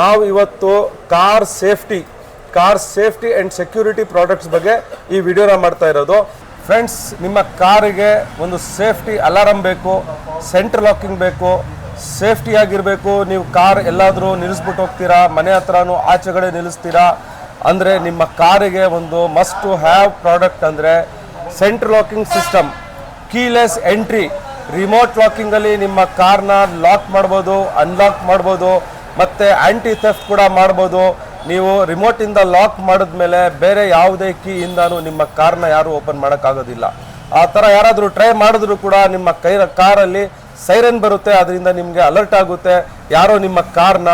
ನಾವು ಇವತ್ತು car safety and security products ಬಗ್ಗೆ ಈ ವಿಡಿಯೋನ ಮಾಡ್ತಾ ಇರೋದು. ಫ್ರೆಂಡ್ಸ್, ನಿಮ್ಮ ಕಾರಿಗೆ ಒಂದು ಸೇಫ್ಟಿ ಅಲಾರಮ್ ಬೇಕು, ಸೆಂಟ್ರಲ್ ಲಾಕಿಂಗ್ ಬೇಕು, ಸೇಫ್ಟಿ ಆಗಿರಬೇಕು. ನೀವು ಕಾರ್ ಎಲ್ಲಾದರೂ ನಿಲ್ಲಿಸ್ಬಿಟ್ಟು ಹೋಗ್ತೀರಾ, ಮನೆ ಹತ್ರನೂ ಆಚೆಗಡೆ ನಿಲ್ಲಿಸ್ತೀರಾ ಅಂದರೆ ನಿಮ್ಮ ಕಾರಿಗೆ ಒಂದು ಮಸ್ಟ್ ಟು ಹ್ಯಾವ್ ಪ್ರಾಡಕ್ಟ್ ಅಂದರೆ central locking system, keyless entry, remote ಲಾಕಿಂಗಲ್ಲಿ ನಿಮ್ಮ ಕಾರ್ನ ಲಾಕ್ ಮಾಡ್ಬೋದು, ಅನ್ಲಾಕ್ ಮಾಡ್ಬೋದು, ಮತ್ತು ಆ್ಯಂಟಿ ಥೆಫ್ಟ್ ಕೂಡ ಮಾಡ್ಬೋದು. ನೀವು ರಿಮೋಟಿಂದ ಲಾಕ್ ಮಾಡಿದ್ಮೇಲೆ ಬೇರೆ ಯಾವುದೇ ಕೀಯಿಂದನೂ ನಿಮ್ಮ ಕಾರ್ನ ಯಾರೂ ಓಪನ್ ಮಾಡೋಕ್ಕಾಗೋದಿಲ್ಲ. ಆ ಥರ ಯಾರಾದರೂ ಟ್ರೈ ಮಾಡಿದ್ರು ಕೂಡ ನಿಮ್ಮ ಕಾರಲ್ಲಿ ಸೈರನ್ ಬರುತ್ತೆ, ಅದರಿಂದ ನಿಮಗೆ ಅಲರ್ಟ್ ಆಗುತ್ತೆ ಯಾರೋ ನಿಮ್ಮ ಕಾರ್ನ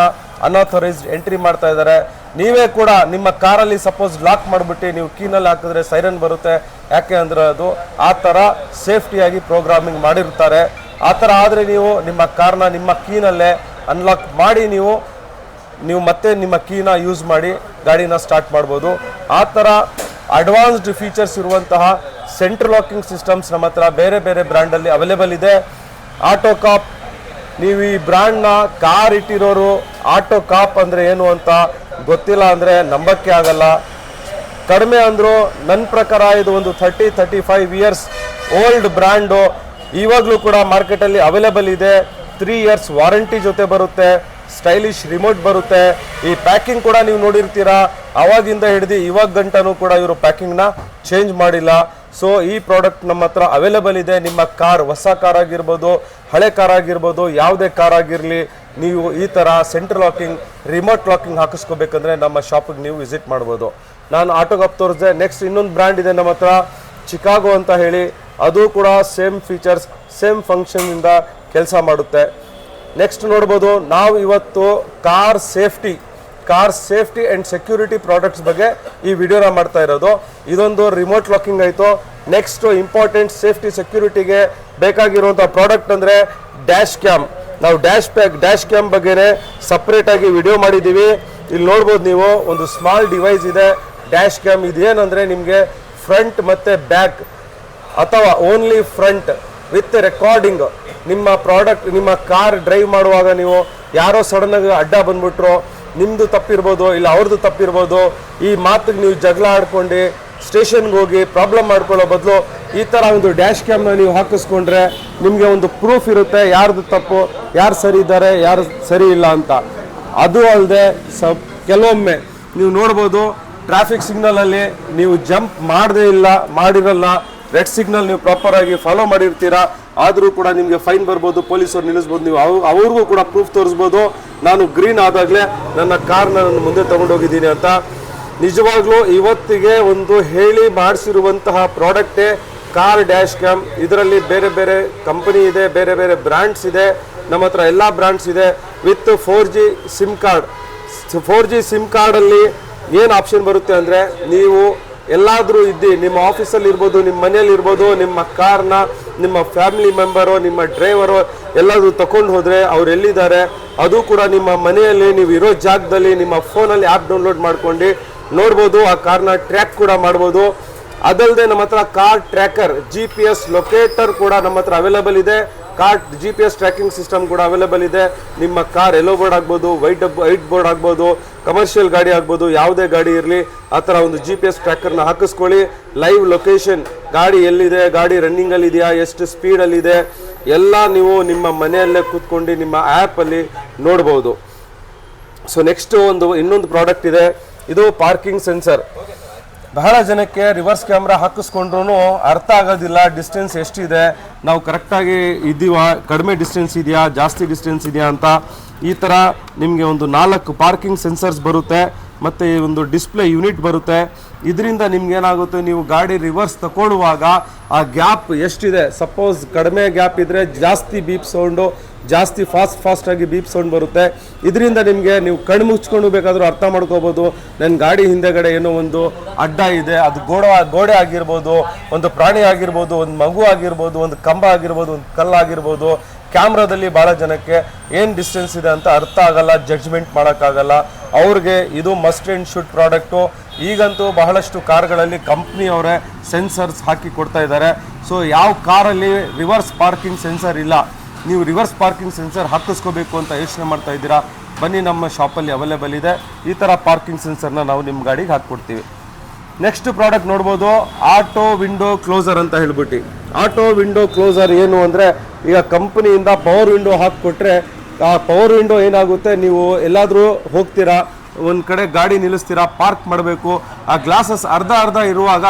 ಅನ್ಆಥರೈಸ್ಡ್ ಎಂಟ್ರಿ ಮಾಡ್ತಾ ಇದ್ದಾರೆ. ನೀವೇ ಕೂಡ ನಿಮ್ಮ ಕಾರಲ್ಲಿ ಸಪೋಸ್ ಲಾಕ್ ಮಾಡಿಬಿಟ್ಟು ನೀವು ಕೀನಲ್ಲಿ ಹಾಕಿದ್ರೆ ಸೈರನ್ ಬರುತ್ತೆ. ಯಾಕೆ ಅಂದರೆ ಅದು ಆ ಥರ ಸೇಫ್ಟಿಯಾಗಿ ಪ್ರೋಗ್ರಾಮಿಂಗ್ ಮಾಡಿರ್ತಾರೆ. ಆ ಥರ ಆದರೆ ನೀವು ನಿಮ್ಮ ಕಾರ್ನ ನಿಮ್ಮ ಕೀನಲ್ಲೇ ಅನ್ಲಾಕ್ ಮಾಡಿ ನೀವು ಮತ್ತೆ ನಿಮ್ಮ ಕೀನ ಯೂಸ್ ಮಾಡಿ ಗಾಡಿನ ಸ್ಟಾರ್ಟ್ ಮಾಡ್ಬೋದು. ಆ ಥರ ಅಡ್ವಾನ್ಸ್ಡ್ ಫೀಚರ್ಸ್ ಇರುವಂತಹ ಸೆಂಟ್ರಲ್ ಲಾಕಿಂಗ್ ಸಿಸ್ಟಮ್ಸ್ ನಮ್ಮ ಹತ್ರ ಬೇರೆ ಬೇರೆ ಬ್ರ್ಯಾಂಡಲ್ಲಿ ಅವೈಲೇಬಲ್ ಇದೆ. ಆಟೋಕಾಪ್, ನೀವು ಈ ಬ್ರ್ಯಾಂಡ್ನ ಕಾರ್ ಇಟ್ಟಿರೋರು ಆಟೋಕಾಪ್ ಅಂದರೆ ಏನು ಅಂತ ಗೊತ್ತಿಲ್ಲ ಅಂದರೆ ನಂಬಕ್ಕೆ ಆಗಲ್ಲ. ಕಡಿಮೆ ಅಂದರೂ ನನ್ನ ಪ್ರಕಾರ ಇದು ಒಂದು 30-35 ಇಯರ್ಸ್ ಓಲ್ಡ್ ಬ್ರ್ಯಾಂಡು. ಇವಾಗಲೂ ಕೂಡ ಮಾರ್ಕೆಟಲ್ಲಿ ಅವೈಲೇಬಲ್ ಇದೆ. 3 ಇಯರ್ಸ್ ವಾರಂಟಿ ಜೊತೆ ಬರುತ್ತೆ, ಸ್ಟೈಲಿಶ್ ರಿಮೋಟ್ ಬರುತ್ತೆ. ಈ ಪ್ಯಾಕಿಂಗ್ ಕೂಡ ನೀವು ನೋಡಿರ್ತೀರಾ, ಅವಾಗಿಂದ ಹಿಡಿದು ಇವಾಗ ಗಂಟನೂ ಕೂಡ ಇವರು ಪ್ಯಾಕಿಂಗ್ನ ಚೇಂಜ್ ಮಾಡಿಲ್ಲ. ಸೊ ಈ ಪ್ರಾಡಕ್ಟ್ ನಮ್ಮ ಹತ್ರ ಅವೈಲೇಬಲ್ ಇದೆ. ನಿಮ್ಮ ಕಾರ್ ಹೊಸ ಕಾರ್ ಆಗಿರ್ಬೋದು, ಹಳೆ ಕಾರ್ ಆಗಿರ್ಬೋದು, ಯಾವುದೇ ಕಾರ್ ಆಗಿರಲಿ, ನೀವು ಈ ಥರ ಸೆಂಟ್ರಲ್ ಲಾಕಿಂಗ್, ರಿಮೋಟ್ ಲಾಕಿಂಗ್ ಹಾಕಿಸ್ಕೋಬೇಕಂದ್ರೆ ನಮ್ಮ ಶಾಪಿಗೆ ನೀವು ವಿಸಿಟ್ ಮಾಡ್ಬೋದು. ನಾನು ಆಟೋಕಾಪ್ ತೋರಿಸಿದೆ. ನೆಕ್ಸ್ಟ್ ಇನ್ನೊಂದು ಬ್ರ್ಯಾಂಡ್ ಇದೆ ನಮ್ಮ ಹತ್ರ, ಚಿಕಾಗೋ ಅಂತ ಹೇಳಿ. ಅದು ಕೂಡ ಸೇಮ್ ಫೀಚರ್ಸ್, ಸೇಮ್ ಫಂಕ್ಷನ್ನಿಂದ ಕೆಲಸ ಮಾಡುತ್ತೆ. ನೆಕ್ಸ್ಟ್ ನೋಡ್ಬೋದು, ನಾವು ಇವತ್ತು car safety and security products ಬಗ್ಗೆ ಈ ವಿಡಿಯೋನ ಮಾಡ್ತಾ ಇರೋದು. ಇದೊಂದು ರಿಮೋಟ್ ಲಾಕಿಂಗ್ ಆಯಿತು. ನೆಕ್ಸ್ಟು ಇಂಪಾರ್ಟೆಂಟ್ ಸೇಫ್ಟಿ ಸೆಕ್ಯೂರಿಟಿಗೆ ಬೇಕಾಗಿರುವಂಥ ಪ್ರಾಡಕ್ಟ್ ಅಂದರೆ ಡ್ಯಾಶ್ ಕ್ಯಾಮ್. ನಾವು ಡ್ಯಾಶ್ ಕ್ಯಾಮ್ ಬಗ್ಗೆನೇ ಸಪ್ರೇಟಾಗಿ ವಿಡಿಯೋ ಮಾಡಿದ್ದೀವಿ. ಇಲ್ಲಿ ನೋಡ್ಬೋದು ನೀವು, ಒಂದು ಸ್ಮಾಲ್ ಡಿವೈಸ್ ಇದೆ ಡ್ಯಾಶ್ ಕ್ಯಾಮ್. ಇದೇನಂದರೆ ನಿಮಗೆ ಫ್ರಂಟ್ ಮತ್ತು ಬ್ಯಾಕ್ ಅಥವಾ ಓನ್ಲಿ ಫ್ರಂಟ್ ವಿತ್ ರೆಕಾರ್ಡಿಂಗ್, ನಿಮ್ಮ ಕಾರ್ ಡ್ರೈವ್ ಮಾಡುವಾಗ ನೀವು ಯಾರೋ ಸಡನ್ನಾಗಿ ಅಡ್ಡ ಬಂದ್ಬಿಟ್ರು, ನಿಮ್ಮದು ತಪ್ಪಿರ್ಬೋದು ಇಲ್ಲ ಅವ್ರದ್ದು ತಪ್ಪಿರ್ಬೋದು, ಈ ಮಾತಿಗೆ ನೀವು ಜಗಳ ಆಡ್ಕೊಂಡು ಸ್ಟೇಷನ್ಗೆ ಹೋಗಿ ಪ್ರಾಬ್ಲಮ್ ಮಾಡ್ಕೊಳ್ಳೋ ಬದಲು ಈ ಥರ ಒಂದು ಡ್ಯಾಶ್ ಕ್ಯಾಮ್ನ ನೀವು ಹಾಕಿಸ್ಕೊಂಡ್ರೆ ನಿಮಗೆ ಒಂದು ಪ್ರೂಫ್ ಇರುತ್ತೆ ಯಾರ್ದು ತಪ್ಪು, ಯಾರು ಸರಿ ಇದ್ದಾರೆ, ಯಾರು ಸರಿ ಇಲ್ಲ ಅಂತ. ಅದು ಅಲ್ಲದೆ ಕೆಲವೊಮ್ಮೆ ನೀವು ನೋಡ್ಬೋದು, ಟ್ರಾಫಿಕ್ ಸಿಗ್ನಲಲ್ಲಿ ನೀವು ಜಂಪ್ ಮಾಡಿರಲ್ಲ, ರೆಡ್ ಸಿಗ್ನಲ್ ನೀವು ಪ್ರಾಪರಾಗಿ ಫಾಲೋ ಮಾಡಿರ್ತೀರಾ, ಆದರೂ ಕೂಡ ನಿಮಗೆ ಫೈನ್ ಬರ್ಬೋದು, ಪೊಲೀಸರು ನಿಲ್ಲಿಸ್ಬೋದು. ನೀವು ಅವ್ರಿಗೂ ಕೂಡ ಪ್ರೂಫ್ ತೋರಿಸ್ಬೋದು, ನಾನು ಗ್ರೀನ್ ಆದಾಗಲೇ ನನ್ನ ಕಾರ್ನ ನಾನು ಮುಂದೆ ತೊಗೊಂಡೋಗಿದ್ದೀನಿ ಅಂತ. ನಿಜವಾಗ್ಲೂ ಇವತ್ತಿಗೆ ಒಂದು ಹೇಳಿ ಮಾಡಿಸಿರುವಂತಹ ಪ್ರಾಡಕ್ಟೇ ಕಾರ್ ಡ್ಯಾಶ್ ಕ್ಯಾಮ್. ಇದರಲ್ಲಿ ಬೇರೆ ಬೇರೆ ಕಂಪನಿ ಇದೆ, ಬೇರೆ ಬೇರೆ ಬ್ರ್ಯಾಂಡ್ಸ್ ಇದೆ. ನಮ್ಮ ಹತ್ರ ಎಲ್ಲ ಬ್ರ್ಯಾಂಡ್ಸ್ ಇದೆ with 4G sim card. 4G sim ಕಾರ್ಡಲ್ಲಿ ಏನು ಆಪ್ಷನ್ ಬರುತ್ತೆ ಅಂದರೆ, ನೀವು ಎಲ್ಲಾದರೂ ನಿಮ್ಮ ಆಫೀಸಲ್ಲಿ ಇರ್ಬೋದು, ನಿಮ್ಮ ಮನೆಯಲ್ಲಿ ಇರ್ಬೋದು, ನಿಮ್ಮ ಕಾರ್ನ ನಿಮ್ಮ ಫ್ಯಾಮಿಲಿ ಮೆಂಬರು, ನಿಮ್ಮ ಡ್ರೈವರು ಎಲ್ಲಾದರೂ ತಗೊಂಡು ಹೋದರೆ ಅವ್ರು ಎಲ್ಲಿದ್ದಾರೆ ಅದು ಕೂಡ ನಿಮ್ಮ ಮನೆಯಲ್ಲಿ ನೀವು ಇರೋ ಜಾಗದಲ್ಲಿ ನಿಮ್ಮ ಫೋನಲ್ಲಿ ಆ್ಯಪ್ ಡೌನ್ಲೋಡ್ ಮಾಡ್ಕೊಂಡು ನೋಡ್ಬೋದು. ಆ ಕಾರ್ನ ಟ್ರ್ಯಾಕ್ ಕೂಡ ಮಾಡ್ಬೋದು. ಅದಲ್ಲದೆ ನಮ್ಮ ಹತ್ರ ಕಾರ್ ಟ್ರ್ಯಾಕರ್, GPS ಲೊಕೇಟರ್ ಕೂಡ ನಮ್ಮ ಹತ್ರ ಅವೈಲೇಬಲ್ ಇದೆ. ಕಾರ್ GPS ಟ್ರ್ಯಾಕಿಂಗ್ ಸಿಸ್ಟಮ್ ಕೂಡ ಅವೈಲೇಬಲ್ ಇದೆ. ನಿಮ್ಮ ಕಾರ್ ಎಲ್ಲೋ ಬೋರ್ಡ್ ಆಗ್ಬೋದು, ವೈಟ್ ಬೋರ್ಡ್ ಆಗ್ಬೋದು, ಕಮರ್ಷಿಯಲ್ ಗಾಡಿ ಆಗ್ಬೋದು, ಯಾವುದೇ ಗಾಡಿ ಇರಲಿ, ಆ ಥರ ಒಂದು GPS ಟ್ರ್ಯಾಕರ್ನ ಹಾಕಿಸ್ಕೊಳ್ಳಿ. ಲೈವ್ ಲೊಕೇಶನ್, ಗಾಡಿ ಎಲ್ಲಿದೆ, ಗಾಡಿ ರನ್ನಿಂಗಲ್ಲಿ ಇದೆಯಾ, ಎಷ್ಟು ಸ್ಪೀಡಲ್ಲಿದೆ ಎಲ್ಲ ನೀವು ನಿಮ್ಮ ಮನೆಯಲ್ಲೇ ಕೂತ್ಕೊಂಡು ನಿಮ್ಮ ಆ್ಯಪಲ್ಲಿ ನೋಡ್ಬೋದು. ಸೊ ನೆಕ್ಸ್ಟು ಇನ್ನೊಂದು ಪ್ರಾಡಕ್ಟ್ ಇದೆ, ಇದು ಪಾರ್ಕಿಂಗ್ ಸೆನ್ಸರ್. ಬಹಳ ಜನಕ್ಕೆ ರಿವರ್ಸ್ ಕ್ಯಾಮ್ರಾ ಹಾಕಿಸ್ಕೊಂಡ್ರೂ ಅರ್ಥ ಆಗೋದಿಲ್ಲ ಡಿಸ್ಟೆನ್ಸ್ ಎಷ್ಟಿದೆ, ನಾವು ಕರೆಕ್ಟಾಗಿ ಇದ್ದೀವ, ಕಡಿಮೆ ಡಿಸ್ಟೆನ್ಸ್ ಇದೆಯಾ, ಜಾಸ್ತಿ ಡಿಸ್ಟೆನ್ಸ್ ಇದೆಯಾ ಅಂತ. ಈ ಥರ ನಿಮಗೆ ಒಂದು 4 ಪಾರ್ಕಿಂಗ್ ಸೆನ್ಸರ್ಸ್ ಬರುತ್ತೆ ಮತ್ತು ಒಂದು ಡಿಸ್ಪ್ಲೇ ಯೂನಿಟ್ ಬರುತ್ತೆ. ಇದರಿಂದ ನಿಮ್ಗೇನಾಗುತ್ತೆ, ನೀವು ಗಾಡಿ ರಿವರ್ಸ್ ತಗೊಳ್ಳುವಾಗ ಆ ಗ್ಯಾಪ್ ಎಷ್ಟಿದೆ, ಸಪೋಸ್ ಕಡಿಮೆ ಗ್ಯಾಪ್ ಇದ್ದರೆ ಜಾಸ್ತಿ ಬೀಪ್ ಸೌಂಡು, ಜಾಸ್ತಿ ಫಾಸ್ಟಾಗಿ ಬೀಪ್ ಸೌಂಡ್ ಬರುತ್ತೆ. ಇದರಿಂದ ನಿಮಗೆ ನೀವು ಕಣ್ಣು ಮುಚ್ಕೊಂಡು ಬೇಕಾದರೂ ಅರ್ಥ ಮಾಡ್ಕೋಬೋದು, ನನ್ನ ಗಾಡಿ ಹಿಂದೆಗಡೆ ಏನೋ ಒಂದು ಅಡ್ಡ ಇದೆ, ಅದು ಗೋಡೆ ಆಗಿರ್ಬೋದು, ಒಂದು ಪ್ರಾಣಿ ಆಗಿರ್ಬೋದು, ಒಂದು ಮಗು ಆಗಿರ್ಬೋದು, ಒಂದು ಕಂಬ ಆಗಿರ್ಬೋದು, ಒಂದು ಕಲ್ಲಾಗಿರ್ಬೋದು. ಕ್ಯಾಮ್ರಾದಲ್ಲಿ ಭಾಳ ಜನಕ್ಕೆ ಏನು ಡಿಸ್ಟೆನ್ಸ್ ಇದೆ ಅಂತ ಅರ್ಥ ಆಗಲ್ಲ, ಜಡ್ಜ್ಮೆಂಟ್ ಮಾಡೋಕ್ಕಾಗಲ್ಲ. ಅವ್ರಿಗೆ ಇದು ಮಸ್ಟ್ ಆ್ಯಂಡ್ ಶುಡ್ ಪ್ರಾಡಕ್ಟು. ಈಗಂತೂ ಬಹಳಷ್ಟು ಕಾರ್ಗಳಲ್ಲಿ ಕಂಪ್ನಿಯವರೇ ಸೆನ್ಸರ್ಸ್ ಹಾಕಿ ಕೊಡ್ತಾ ಇದ್ದಾರೆ. ಸೊ ಯಾವ ಕಾರಲ್ಲಿ ರಿವರ್ಸ್ ಪಾರ್ಕಿಂಗ್ ಸೆನ್ಸರ್ ಇಲ್ಲ, ನೀವು ರಿವರ್ಸ್ ಪಾರ್ಕಿಂಗ್ ಸೆನ್ಸರ್ ಹಾಕಿಸ್ಕೋಬೇಕು ಅಂತ ಯೋಚನೆ ಮಾಡ್ತಾ ಇದ್ದೀರಾ, ಬನ್ನಿ, ನಮ್ಮ ಶಾಪಲ್ಲಿ ಅವೈಲೇಬಲ್ ಇದೆ. ಈ ಥರ ಪಾರ್ಕಿಂಗ್ ಸೆನ್ಸರ್ನ ನಾವು ನಿಮ್ಮ ಗಾಡಿಗೆ ಹಾಕ್ಕೊಡ್ತೀವಿ. ನೆಕ್ಸ್ಟ್ ಪ್ರಾಡಕ್ಟ್ ನೋಡ್ಬೋದು, ಆಟೋ ವಿಂಡೋ ಕ್ಲೋಸರ್ ಅಂತ ಹೇಳ್ಬಿಟ್ಟು. ಆಟೋ ವಿಂಡೋ ಕ್ಲೋಸರ್ ಏನು ಅಂದರೆ, ಈಗ ಕಂಪ್ನಿಯಿಂದ ಪವರ್ ವಿಂಡೋ ಹಾಕಿಕೊಟ್ರೆ ಆ ಪವರ್ ವಿಂಡೋ ಏನಾಗುತ್ತೆ, ನೀವು ಎಲ್ಲಾದರೂ ಹೋಗ್ತೀರಾ, ಒಂದು ಕಡೆ ಗಾಡಿ ನಿಲ್ಲಿಸ್ತೀರಾ, ಪಾರ್ಕ್ ಮಾಡಬೇಕು, ಆ ಗ್ಲಾಸಸ್ ಅರ್ಧ ಇರುವಾಗ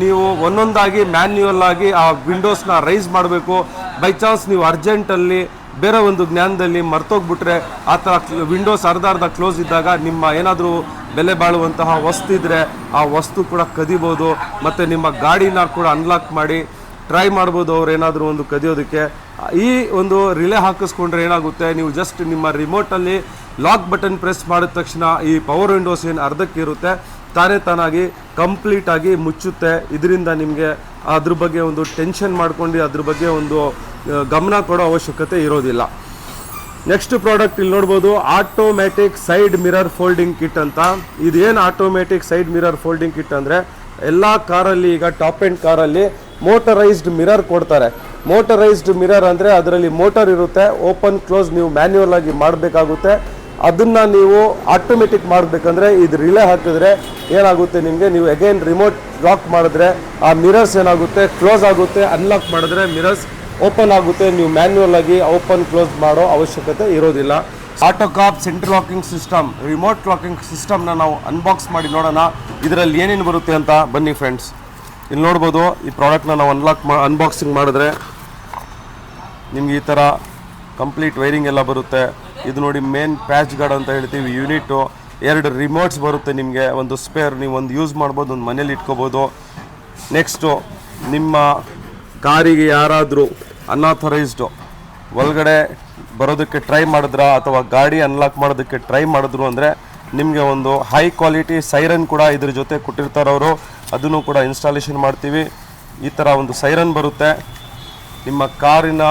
ನೀವು ಒಂದೊಂದಾಗಿ ಮ್ಯಾನ್ಯುಯಲ್ ಆಗಿ ಆ ವಿಂಡೋಸ್ನ ರೈಸ್ ಮಾಡಬೇಕು. ಬೈ ಚಾನ್ಸ್ ನೀವು ಅರ್ಜೆಂಟಲ್ಲಿ ಬೇರೆ ಒಂದು ಜ್ಞಾನದಲ್ಲಿ ಮರ್ತೋಗ್ಬಿಟ್ರೆ ಆ ಥರ ವಿಂಡೋಸ್ ಅರ್ಧ ಕ್ಲೋಸ್ ಇದ್ದಾಗ ನಿಮ್ಮ ಏನಾದರೂ ಬೆಲೆ ಬಾಳುವಂತಹ ವಸ್ತು ಇದ್ದರೆ ಆ ವಸ್ತು ಕೂಡ ಕದಿಬೋದು, ಮತ್ತು ನಿಮ್ಮ ಗಾಡಿನ ಕೂಡ ಅನ್ಲಾಕ್ ಮಾಡಿ ಟ್ರೈ ಮಾಡ್ಬೋದು ಅವ್ರು ಏನಾದರೂ ಒಂದು ಕದಿಯೋದಕ್ಕೆ. ಈ ಒಂದು ರಿಲೇ ಹಾಕಿಸ್ಕೊಂಡ್ರೆ ಏನಾಗುತ್ತೆ, ನೀವು ಜಸ್ಟ್ ನಿಮ್ಮ ರಿಮೋಟಲ್ಲಿ ಲಾಕ್ ಬಟನ್ ಪ್ರೆಸ್ ಮಾಡಿದ ತಕ್ಷಣ ಈ ಪವರ್ ವಿಂಡೋಸ್ ಏನು ಅರ್ಧಕ್ಕೆ ಇರುತ್ತೆ ತಾನಾಗಿ ಕಂಪ್ಲೀಟಾಗಿ ಮುಚ್ಚುತ್ತೆ. ಇದರಿಂದ ನಿಮಗೆ ಅದ್ರ ಬಗ್ಗೆ ಒಂದು ಟೆನ್ಷನ್ ಮಾಡ್ಕೊಂಡು ಅದ್ರ ಬಗ್ಗೆ ಒಂದು ಗಮನ ಕೊಡೋ ಅವಶ್ಯಕತೆ ಇರೋದಿಲ್ಲ. ನೆಕ್ಸ್ಟ್ ಪ್ರಾಡಕ್ಟ್ ಇಲ್ಲಿ ನೋಡ್ಬೋದು, automatic side mirror folding kit ಅಂತ. ಇದೇನು automatic side mirror folding kit ಅಂದರೆ, ಎಲ್ಲ ಕಾರಲ್ಲಿ ಈಗ ಟಾಪ್ ಎಂಡ್ ಕಾರಲ್ಲಿ ಮೋಟರೈಸ್ಡ್ ಮಿರರ್ ಕೊಡ್ತಾರೆ. ಮೋಟರೈಸ್ಡ್ ಮಿರರ್ ಅಂದರೆ ಅದರಲ್ಲಿ ಮೋಟರ್ ಇರುತ್ತೆ, ಓಪನ್ ಕ್ಲೋಸ್ ನೀವು ಮ್ಯಾನ್ಯುಯಲ್ ಆಗಿ ಮಾಡಬೇಕಾಗುತ್ತೆ. ಅದನ್ನು ನೀವು ಆಟೋಮೆಟಿಕ್ ಮಾಡಬೇಕಂದ್ರೆ ಇದು ರಿಲೇ ಹಾಕಿದ್ರೆ ಏನಾಗುತ್ತೆ, ನಿಮಗೆ ನೀವು ಅಗೈನ್ ರಿಮೋಟ್ ಲಾಕ್ ಮಾಡಿದ್ರೆ ಆ ಮಿರರ್ಸ್ ಏನಾಗುತ್ತೆ ಕ್ಲೋಸ್ ಆಗುತ್ತೆ, ಅನ್ಲಾಕ್ ಮಾಡಿದ್ರೆ ಮಿರರ್ಸ್ ಓಪನ್ ಆಗುತ್ತೆ. ನೀವು ಮ್ಯಾನ್ಯುಯಲ್ ಆಗಿ ಓಪನ್ ಕ್ಲೋಸ್ ಮಾಡೋ ಅವಶ್ಯಕತೆ ಇರೋದಿಲ್ಲ. Autocop central locking system, remote locking ಸಿಸ್ಟಮ್ನ ನಾವು ಅನ್ಬಾಕ್ಸ್ ಮಾಡಿ ನೋಡೋಣ ಇದರಲ್ಲಿ ಏನೇನು ಬರುತ್ತೆ ಅಂತ. ಬನ್ನಿ ಫ್ರೆಂಡ್ಸ್, ಇಲ್ಲಿ ನೋಡ್ಬೋದು, ಈ ಪ್ರಾಡಕ್ಟ್ನ ನಾವು ಅನ್ಬಾಕ್ಸಿಂಗ್ ಮಾಡಿದ್ರೆ ನಿಮ್ಗೆ ಈ ಥರ ಕಂಪ್ಲೀಟ್ ವೈರಿಂಗ್ ಎಲ್ಲ ಬರುತ್ತೆ. ಇದು ನೋಡಿ ಮೇನ್ ಪ್ಯಾಚ್ ಗಾರ್ಡ್ ಅಂತ ಹೇಳ್ತೀವಿ ಯೂನಿಟು. 2 ರಿಮೋಟ್ಸ್ ಬರುತ್ತೆ ನಿಮಗೆ, ಒಂದು ಸ್ಪೇರ್ ನೀವು ಒಂದು ಯೂಸ್ ಮಾಡ್ಬೋದು, ಒಂದು ಮನೇಲಿ ಇಟ್ಕೋಬೋದು. ನೆಕ್ಸ್ಟು ನಿಮ್ಮ ಕಾರಿಗೆ ಯಾರಾದರೂ ಅನ್ಆಥರೈಸ್ಡು ಒಳಗಡೆ ಬರೋದಕ್ಕೆ ಟ್ರೈ ಮಾಡಿದ್ರ ಅಥವಾ ಗಾಡಿ ಅನ್ಲಾಕ್ ಮಾಡೋದಕ್ಕೆ ಟ್ರೈ ಮಾಡಿದ್ರು ಅಂದರೆ ನಿಮಗೆ ಒಂದು ಹೈ ಕ್ವಾಲಿಟಿ ಸೈರನ್ ಕೂಡ ಇದ್ರ ಜೊತೆ ಕೊಟ್ಟಿರ್ತಾರೆ ಅವರು, ಅದನ್ನು ಕೂಡ ಇನ್ಸ್ಟಾಲೇಷನ್ ಮಾಡ್ತೀವಿ. ಈ ಥರ ಒಂದು ಸೈರನ್ ಬರುತ್ತೆ. ನಿಮ್ಮ ಕಾರಿನ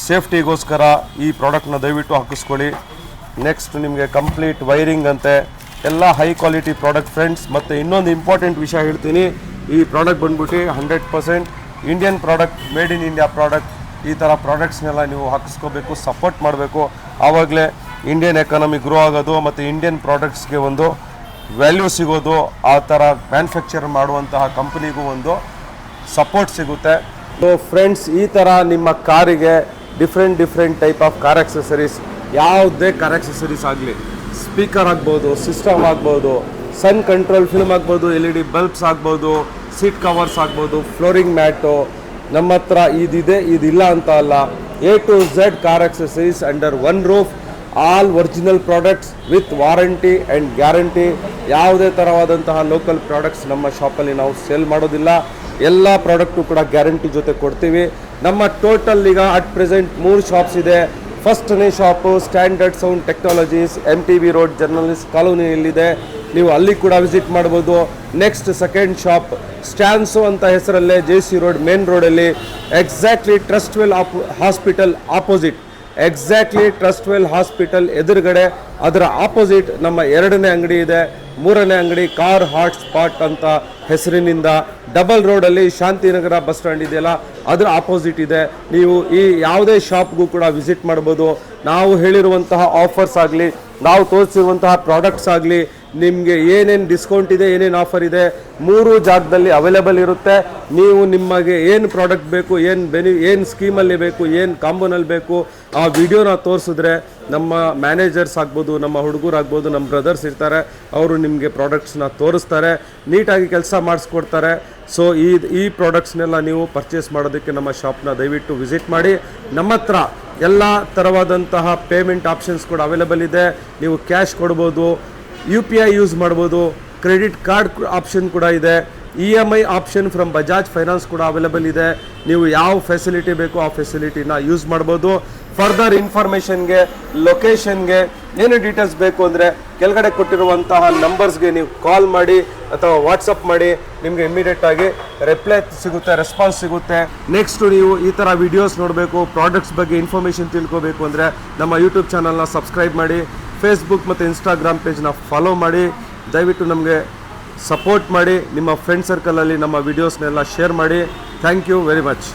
ಸೇಫ್ಟಿಗೋಸ್ಕರ ಈ ಪ್ರಾಡಕ್ಟ್ನ ದಯವಿಟ್ಟು ಹಾಕಿಸ್ಕೊಳ್ಳಿ. ನೆಕ್ಸ್ಟ್ ನಿಮಗೆ ಕಂಪ್ಲೀಟ್ ವೈರಿಂಗ್ ಅಂತೆ, ಎಲ್ಲ ಹೈ ಕ್ವಾಲಿಟಿ ಪ್ರಾಡಕ್ಟ್ ಫ್ರೆಂಡ್ಸ್. ಮತ್ತು ಇನ್ನೊಂದು ಇಂಪಾರ್ಟೆಂಟ್ ವಿಷಯ ಹೇಳ್ತೀನಿ, ಈ ಪ್ರಾಡಕ್ಟ್ ಬಂದ್ಬಿಟ್ಟು 100% Indian product, made in India product. ಈ ಥರ ಪ್ರಾಡಕ್ಟ್ಸ್ನೆಲ್ಲ ನೀವು ಹಾಕಿಸ್ಕೋಬೇಕು, ಸಪೋರ್ಟ್ ಮಾಡಬೇಕು. ಆವಾಗಲೇ ಇಂಡಿಯನ್ ಎಕಾನಮಿ ಗ್ರೋ ಆಗೋದು ಮತ್ತು ಇಂಡಿಯನ್ ಪ್ರಾಡಕ್ಟ್ಸ್ಗೆ ಒಂದು ವ್ಯಾಲ್ಯೂ ಸಿಗೋದು. ಆ ಥರ ಮ್ಯಾನುಫ್ಯಾಕ್ಚರ್ ಮಾಡುವಂತಹ ಕಂಪ್ನಿಗೂ ಒಂದು ಸಪೋರ್ಟ್ ಸಿಗುತ್ತೆ. ಸೊ ಫ್ರೆಂಡ್ಸ್, ಈ ಥರ ನಿಮ್ಮ ಕಾರಿಗೆ different type of car accessories, ಯಾವುದೇ ಕಾರ್ ಆಕ್ಸೆಸರೀಸ್ ಆಗಲಿ, ಸ್ಪೀಕರ್ ಆಗ್ಬೋದು, ಸಿಸ್ಟಮ್ ಆಗ್ಬೋದು, ಸನ್ ಕಂಟ್ರೋಲ್ ಫಿಲ್ಮ್ ಆಗ್ಬೋದು, LED ಬಲ್ಬ್ಸ್ ಆಗ್ಬೋದು, ಸೀಟ್ ಕವರ್ಸ್ ಆಗ್ಬೋದು, ಫ್ಲೋರಿಂಗ್ ಮ್ಯಾಟು, ನಮ್ಮ ಹತ್ರ ಇದಿದೆ ಇದಿಲ್ಲ ಅಂತ ಅಲ್ಲ. A to Z car accessories under one roof, all original products with warranty and guarantee. ಯಾವುದೇ ಥರವಾದಂತಹ ಲೋಕಲ್ ಪ್ರಾಡಕ್ಟ್ಸ್ ನಮ್ಮ ಶಾಪಲ್ಲಿ ನಾವು ಸೇಲ್ ಮಾಡೋದಿಲ್ಲ. ಎಲ್ಲ ಪ್ರಾಡಕ್ಟು ಕೂಡ ಗ್ಯಾರಂಟಿ ಜೊತೆ ಕೊಡ್ತೀವಿ. ನಮ್ಮ ಟೋಟಲ್ ಈಗ ಅಟ್ ಪ್ರೆಸೆಂಟ್ 3 ಶಾಪ್ಸ್ ಇದೆ. ಫಸ್ಟ್ನೇ shop standard sound technologies, MTB road journalist ಕಾಲೋನಿಯಲ್ಲಿದೆ, ನೀವು ಅಲ್ಲಿ ಕೂಡ ವಿಸಿಟ್ ಮಾಡ್ಬೋದು. ನೆಕ್ಸ್ಟ್ ಸೆಕೆಂಡ್ ಶಾಪ್ ಸ್ಟ್ಯಾನ್ಸೋ ಅಂತ ಹೆಸರಲ್ಲೇ JC ರೋಡ್ ಮೇನ್ ರೋಡಲ್ಲಿ, exactly Trustwell hospital opposite, exactly Trustwell hospital ಎದುರುಗಡೆ ಅದರ ಆಪೋಸಿಟ್ ನಮ್ಮ 2ನೇ ಅಂಗಡಿ ಇದೆ. 3ನೇ ಅಂಗಡಿ ಕಾರ್ ಹಾಟ್ ಸ್ಪಾಟ್ ಅಂತ ಹೆಸರಿನಿಂದ ಡಬಲ್ ರೋಡಲ್ಲಿ ಶಾಂತಿನಗರ ಬಸ್ ಸ್ಟ್ಯಾಂಡ್ ಇದೆಯಲ್ಲ ಅದರ ಆಪೋಸಿಟ್ ಇದೆ. ನೀವು ಈ ಯಾವುದೇ ಶಾಪ್ಗೂ ಕೂಡ ವಿಸಿಟ್ ಮಾಡ್ಬೋದು. ನಾವು ಹೇಳಿರುವಂತಹ ಆಫರ್ಸ್ ಆಗಲಿ, ನಾವು ತೋರಿಸಿರುವಂತಹ ಪ್ರಾಡಕ್ಟ್ಸ್ ಆಗಲಿ, ನಿಮಗೆ ಏನೇನು ಡಿಸ್ಕೌಂಟ್ ಇದೆ, ಏನೇನು ಆಫರ್ ಇದೆ, 3 ಜಾಗದಲ್ಲಿ ಅವೈಲೇಬಲ್ ಇರುತ್ತೆ. ನೀವು ನಿಮಗೆ ಏನು ಪ್ರಾಡಕ್ಟ್ ಬೇಕು, ಏನು ಸ್ಕೀಮಲ್ಲಿ ಬೇಕು, ಏನು ಕಾಂಬೋನಲ್ಲಿ ಬೇಕು, ಆ ವಿಡಿಯೋನ ತೋರಿಸಿದ್ರೆ ನಮ್ಮ ಮ್ಯಾನೇಜರ್ಸ್ ಆಗ್ಬೋದು, ನಮ್ಮ ಹುಡುಗರಾಗ್ಬೋದು, ನಮ್ಮ ಬ್ರದರ್ಸ್ ಇರ್ತಾರೆ, ಅವರು ನಿಮಗೆ ಪ್ರಾಡಕ್ಟ್ಸ್ನ ತೋರಿಸ್ತಾರೆ, ನೀಟಾಗಿ ಕೆಲಸ ಮಾಡಿಸ್ಕೊಡ್ತಾರೆ. ಸೊ ಈ ಪ್ರಾಡಕ್ಟ್ಸ್ನೆಲ್ಲ ನೀವು ಪರ್ಚೇಸ್ ಮಾಡೋದಕ್ಕೆ ನಮ್ಮ ಶಾಪ್ನ ದಯವಿಟ್ಟು ವಿಸಿಟ್ ಮಾಡಿ. ನಮ್ಮ ಹತ್ರ ಎಲ್ಲ ಥರವಾದಂತಹ ಪೇಮೆಂಟ್ ಆಪ್ಷನ್ಸ್ ಕೂಡ ಅವೈಲೇಬಲ್ ಇದೆ. ನೀವು ಕ್ಯಾಶ್ ಕೊಡ್ಬೋದು, UPI ಯೂಸ್ ಮಾಡ್ಬೋದು, ಕ್ರೆಡಿಟ್ ಕಾರ್ಡ್ ಆಪ್ಷನ್ ಕೂಡ ಇದೆ, EMI option from Bajaj finance ಕೂಡ ಅವೈಲೇಬಲ್ ಇದೆ. ನೀವು ಯಾವ ಫೆಸಿಲಿಟಿ ಬೇಕೋ ಆ ಫೆಸಿಲಿಟಿನ ಯೂಸ್ ಮಾಡ್ಬೋದು. ಫರ್ದರ್ ಇನ್ಫಾರ್ಮೇಷನ್ಗೆ, ಲೊಕೇಶನ್ಗೆ ಏನು ಡೀಟೇಲ್ಸ್ ಬೇಕು ಅಂದರೆ ಕೆಳಗಡೆ ಕೊಟ್ಟಿರುವಂತಹ ನಂಬರ್ಸ್ಗೆ ನೀವು ಕಾಲ್ ಮಾಡಿ ಅಥವಾ ವಾಟ್ಸಪ್ ಮಾಡಿ, ನಿಮಗೆ ಇಮಿಡಿಯೇಟಾಗಿ ರಿಪ್ಲೈ ಸಿಗುತ್ತೆ, ರೆಸ್ಪಾನ್ಸ್ ಸಿಗುತ್ತೆ. ನೆಕ್ಸ್ಟ್ ನೀವು ಈ ಥರ ವಿಡಿಯೋಸ್ ನೋಡಬೇಕು, ಪ್ರಾಡಕ್ಟ್ಸ್ ಬಗ್ಗೆ ಇನ್ಫಾರ್ಮೇಷನ್ ತಿಳ್ಕೋಬೇಕು ಅಂದರೆ ನಮ್ಮ ಯೂಟ್ಯೂಬ್ ಚಾನಲ್ನ ಸಬ್ಸ್ಕ್ರೈಬ್ ಮಾಡಿ, ಫೇಸ್ಬುಕ್ ಮತ್ತು ಇನ್ಸ್ಟಾಗ್ರಾಮ್ ಪೇಜ್ನ ಫಾಲೋ ಮಾಡಿ. ದಯವಿಟ್ಟು ನಮಗೆ ಸಪೋರ್ಟ್ ಮಾಡಿ, ನಿಮ್ಮ ಫ್ರೆಂಡ್ ಸರ್ಕಲಲ್ಲಿ ನಮ್ಮ ವಿಡಿಯೋಸ್ನೆಲ್ಲ ಶೇರ್ ಮಾಡಿ. Thank you very much.